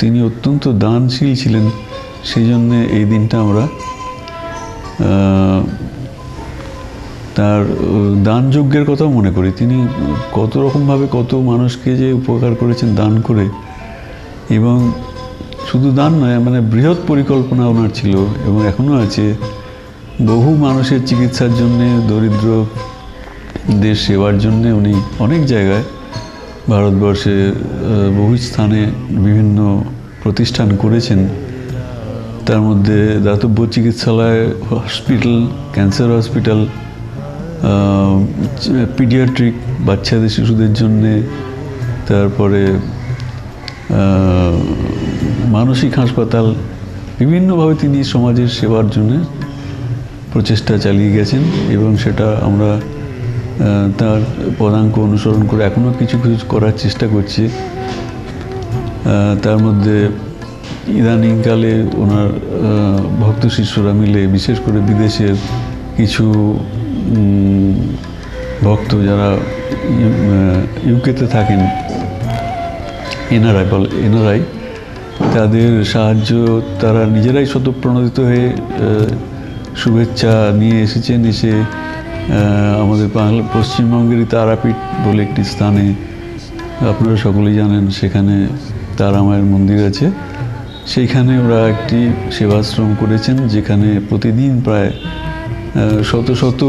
তিনি অত্যন্ত দানশীল ছিলেন, সেই জন্যে এই দিনটা আমরা তার দানযজ্ঞের কথাও মনে করি। তিনি কত রকমভাবে কত মানুষকে যে উপকার করেছেন দান করে, এবং শুধু দান নয়, মানে বৃহৎ পরিকল্পনা ওনার ছিল এবং এখনও আছে। বহু মানুষের চিকিৎসার জন্যে, দরিদ্রদের সেবার জন্যে উনি অনেক জায়গায় ভারতবর্ষে বহু স্থানে বিভিন্ন প্রতিষ্ঠান করেছেন। তার মধ্যে দাতব্য চিকিৎসালয়, হসপিটাল, ক্যান্সার হসপিটাল, পিডিয়াট্রিক বাচ্চাদের শিশুদের জন্যে, তারপরে মানসিক হাসপাতাল, বিভিন্নভাবে তিনি সমাজের সেবার জন্য প্রচেষ্টা চালিয়ে গেছেন এবং সেটা আমরা তার পদাঙ্ক অনুসরণ করে এখনও কিছু কিছু করার চেষ্টা করছি। তার মধ্যে ইদানিংকালে ওনার ভক্ত শিষ্যরা মিলে, বিশেষ করে বিদেশের কিছু ভক্ত যারা ইউকেতে থাকেন, এনআরআই, তাদের সাহায্য তারা নিজেরাই স্বতঃপ্রণোদিত হয়ে শুভেচ্ছা নিয়ে এসেছেন। এসে আমাদের পশ্চিমবঙ্গেরই তারাপীঠ বলে একটি স্থানে, আপনারা সকলেই জানেন, সেখানে তারামায়ের মন্দির আছে, সেইখানে ওরা একটি সেবাশ্রম করেছেন, যেখানে প্রতিদিন প্রায় শত শত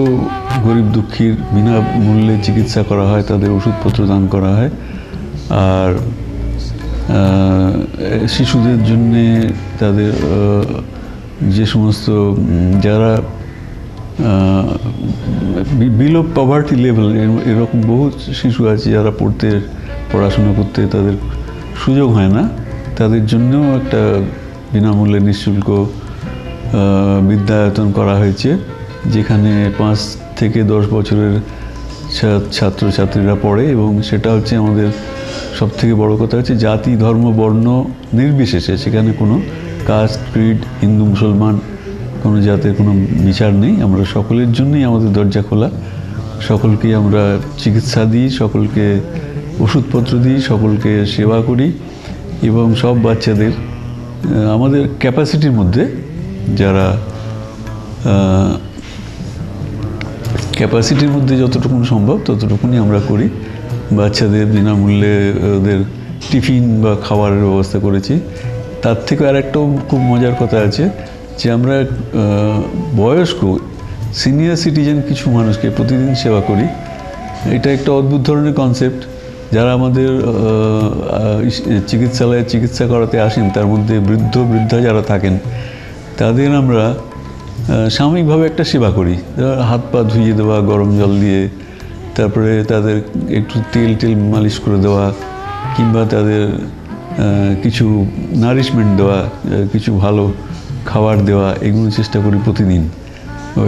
গরিব দুঃখীর বিনামূল্যে চিকিৎসা করা হয়, তাদের ওষুধপত্র দান করা হয়। আর শিশুদের জন্যে তাদের যে সমস্ত যারা বিলো পভার্টি লেভেল, এরকম বহু শিশু আছে যারা পড়াশোনা করতে তাদের সুযোগ হয় না, তাদের জন্যও একটা বিনামূল্যে নিঃশুল্ক বিদ্যায়তন করা হয়েছে, যেখানে 5 থেকে 10 বছরের ছাত্রছাত্রীরা পড়ে। এবং সেটা হচ্ছে আমাদের সবথেকে বড় কথা হচ্ছে জাতি, ধর্ম, বর্ণ নির্বিশেষে, সেখানে কোনো কাস্ট, ক্রিড, হিন্দু, মুসলমান, কোনো জাতের কোনো বিচার নেই। আমরা সকলের জন্যই আমাদের দরজা খোলা, সকলকেই আমরা চিকিৎসা দিই, সকলকে ওষুধপত্র দিই, সকলকে সেবা করি এবং সব বাচ্চাদের আমাদের ক্যাপাসিটির মধ্যে, যারা ক্যাপাসিটির মধ্যে যতটুকু সম্ভব ততটুকুনি আমরা করি। বাচ্চাদের বিনামূল্যে ওদের টিফিন বা খাবারের ব্যবস্থা করেছি। তার থেকে আর একটাও খুব মজার কথা আছে যে আমরা বয়স্ক সিনিয়র সিটিজেন কিছু মানুষকে প্রতিদিন সেবা করি। এটা একটা অদ্ভুত ধরনের কনসেপ্ট। যারা আমাদের চিকিৎসালয়ে চিকিৎসা করাতে আসেন, তার মধ্যে বৃদ্ধা যারা থাকেন, তাদের আমরা সাময়িকভাবে একটা সেবা করি। হাত পা ধুইয়ে দেওয়া গরম জল দিয়ে, তারপরে তাদের একটু তেল মালিশ করে দেওয়া, কিংবা তাদের কিছু নারিশমেন্ট দেওয়া, কিছু ভালো খাবার দেওয়া, এগুলো চেষ্টা করি প্রতিদিন।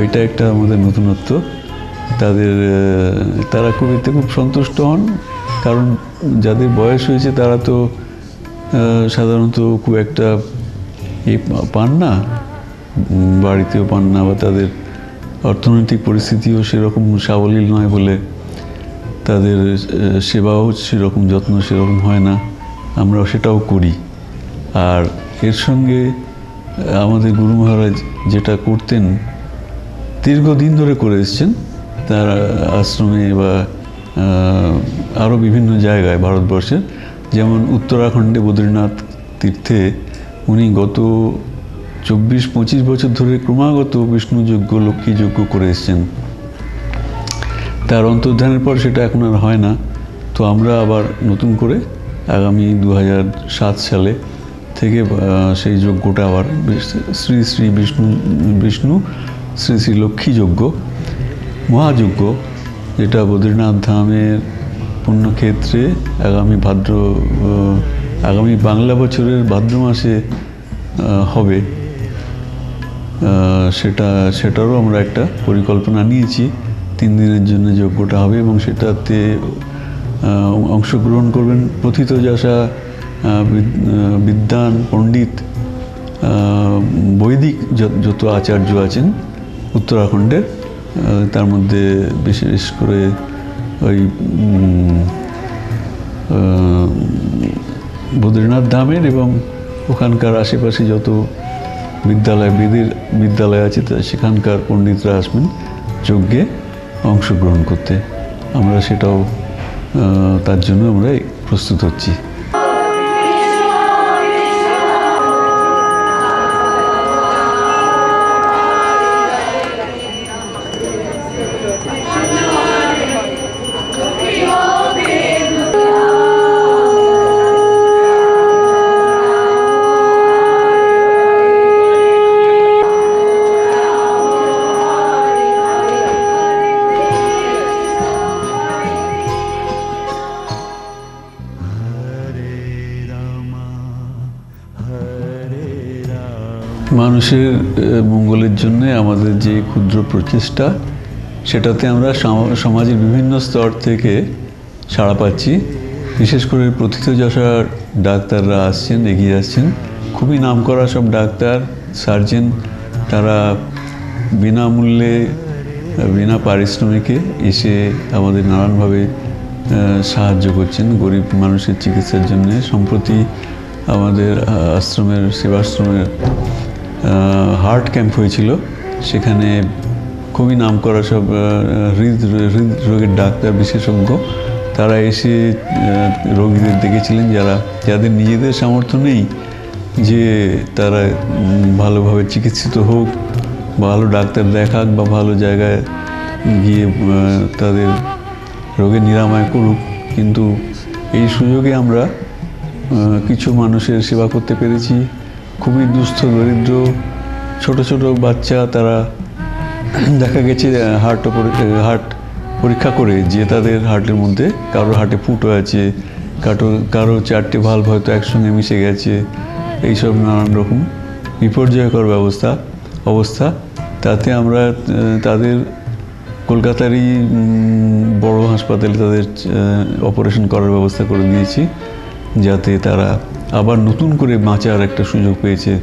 এটা একটা আমাদের নতুনত্ব। তারা এতে খুব সন্তুষ্ট হন, কারণ যাদের বয়স হয়েছে তারা তো সাধারণত খুব একটা পান না, বাড়িতেও পান না, বা তাদের অর্থনৈতিক পরিস্থিতিও সেরকম সাবলীল নয় বলে তাদের সেবাও সেরকম যত্ন সেরকম হয় না। আমরা সেটাও করি। আর এর সঙ্গে আমাদের গুরু মহারাজ যেটা করতেন, দীর্ঘদিন ধরে করে এসছেন, তার আশ্রমে বা আরও বিভিন্ন জায়গায় ভারতবর্ষের, যেমন উত্তরাখণ্ডে বদ্রীনাথ তীর্থে উনি গত 24-25 বছর ধরে ক্রমাগত বিষ্ণু যজ্ঞ, লক্ষ্মী যজ্ঞ করে এসছেন। তার অন্তর্ধানের পর সেটা এখন আর হয় না। তো আমরা আবার নতুন করে আগামী 2007 সালে থেকে সেই যজ্ঞটা আবার শ্রী শ্রী বিষ্ণু শ্রী শ্রী লক্ষ্মী যজ্ঞ, মহাযজ্ঞ, যেটা বদ্রীনাথ ধামের পুণ্যক্ষেত্রে আগামী বাংলা বছরের ভাদ্র মাসে হবে। সেটারও আমরা একটা পরিকল্পনা নিয়েছি। 3 দিনের জন্য যজ্ঞটা হবে এবং সেটাতে অংশগ্রহণ করবেন প্রথিতযশা বিদ্বান, পণ্ডিত, বৈদিক যত আচার্য আছেন উত্তরাখণ্ডের। তার মধ্যে বিশেষ করে ওই বদ্রীনাথ ধামের এবং ওখানকার আশেপাশে যত বেদের বিদ্যালয় আছে সেখানকার পণ্ডিতরা আসবেন যজ্ঞে অংশগ্রহণ করতে। আমরা সেটাও তার জন্য আমরা প্রস্তুত হচ্ছি। মানুষের মঙ্গলের জন্য আমাদের যে ক্ষুদ্র প্রচেষ্টা, সেটাতে আমরা সমাজের বিভিন্ন স্তর থেকে সাড়া পাচ্ছি। বিশেষ করে প্রথিতযশা ডাক্তাররা আসছেন, এগিয়ে আসছেন। খুবই নামকরা সব ডাক্তার, সার্জেন, তারা বিনামূল্যে বিনা পারিশ্রমিকে এসে আমাদের নানানভাবে সাহায্য করছেন গরিব মানুষের চিকিৎসার জন্য। সম্প্রতি আমাদের আশ্রমের সেবাশ্রমের হার্ট ক্যাম্প হয়েছিল, সেখানে খুবই নামকরা সব হৃদরোগের ডাক্তার বিশেষজ্ঞ তারা এসে রোগীদের দেখেছিলেন যাদের নিজেদের সামর্থ্য নেই যে তারা ভালোভাবে চিকিৎসিত হোক, ভালো ডাক্তার দেখাক বা ভালো জায়গায় গিয়ে তাদের রোগের নিরাময় করুক। কিন্তু এই সুযোগে আমরা কিছু মানুষের সেবা করতে পেরেছি। খুবই দুস্থ দরিদ্র ছোট ছোট বাচ্চা, তারা দেখা গেছে হার্ট পরীক্ষা করে যে তাদের হার্টের মধ্যে কারোর হার্টে ফুটো আছে, কারো 4টে ভালভ হয়তো একসঙ্গে মিশে গেছে, এইসব নানান রকম বিপর্যয়কর অবস্থা। তাতে আমরা তাদের কলকাতারই বড় হাসপাতালে তাদের অপারেশন করার ব্যবস্থা করে দিয়েছি, যাতে তারা আবার নতুন করে বাঁচার একটা সুযোগ পেয়েছে।